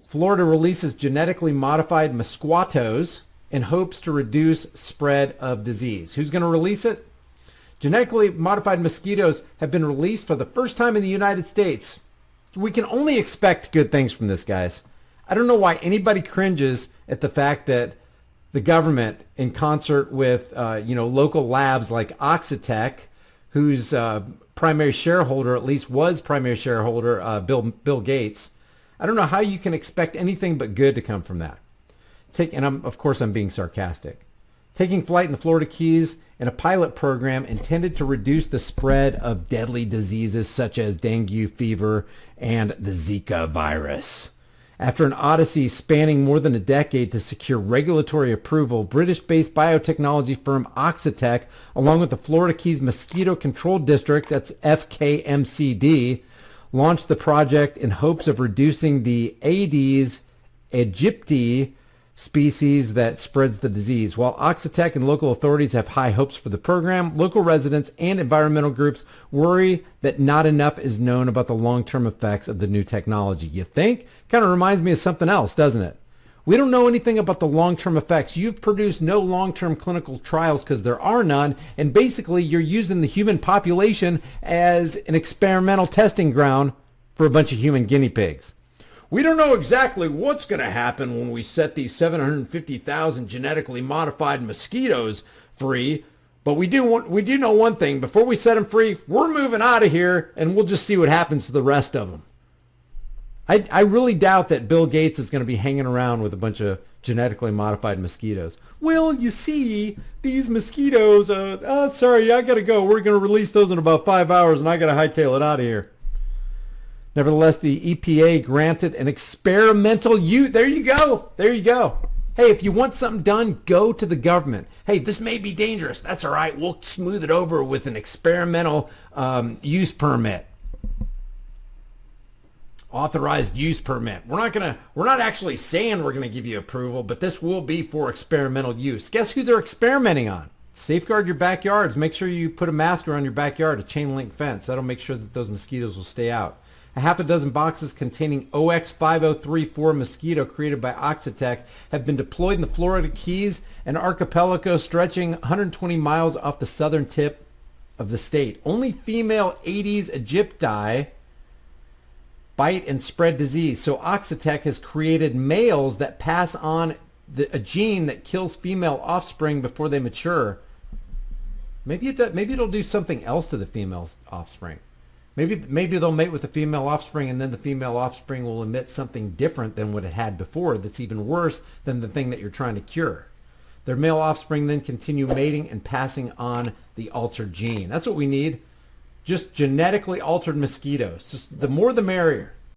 Florida releases genetically modified mosquitoes in hopes to reduce spread of disease. Who's going to release it? Genetically modified mosquitoes have been released for the first time in the United States. We can only expect good things from this, guys. I don't know why anybody cringes at the fact that the government, in concert with local labs like Oxitec, whose primary shareholder, at least was primary shareholder, Bill Gates. I don't know how you can expect anything but good to come from that. Of course I'm being sarcastic. Taking flight in the Florida Keys in a pilot program intended to reduce the spread of deadly diseases such as dengue fever and the Zika virus. After an odyssey spanning more than a decade to secure regulatory approval, British-based biotechnology firm Oxitec, along with the Florida Keys Mosquito Control District, that's FKMCD, launched the project in hopes of reducing the Aedes aegypti species that spreads the disease. While Oxitec and local authorities have high hopes for the program, local residents and environmental groups worry that not enough is known about the long-term effects of the new technology. You think? Kind of reminds me of something else, doesn't it? We don't know anything about the long-term effects. You've produced no long-term clinical trials because there are none, and basically you're using the human population as an experimental testing ground for a bunch of human guinea pigs. We don't know exactly what's going to happen when we set these 750,000 genetically modified mosquitoes free, but we do know one thing. Before we set them free, we're moving out of here, and we'll just see what happens to the rest of them. I really doubt that Bill Gates is going to be hanging around with a bunch of genetically modified mosquitoes. Well, you see, these mosquitoes, sorry, I got to go. We're going to release those in about 5 hours, and I got to hightail it out of here. Nevertheless, the EPA granted an experimental use. There you go. There you go. Hey, if you want something done, go to the government. Hey, this may be dangerous. That's all right. We'll smooth it over with an experimental use permit. Authorized use permit. We're not actually saying we're going to give you approval, but this will be for experimental use. Guess who they're experimenting on? Safeguard your backyards. Make sure you put a mask around your backyard, a chain link fence. That'll make sure that those mosquitoes will stay out. A half a dozen boxes containing OX5034 mosquito created by Oxitec have been deployed in the Florida Keys, an archipelago stretching 120 miles off the southern tip of the state. Only female Aedes aegypti bite and spread disease. So Oxitec has created males that pass on a gene that kills female offspring before they mature. Maybe it'll do something else to the female offspring. Maybe they'll mate with the female offspring, and then the female offspring will emit something different than what it had before that's even worse than the thing that you're trying to cure. Their male offspring then continue mating and passing on the altered gene. That's what we need. Just genetically altered mosquitoes. Just the more the merrier.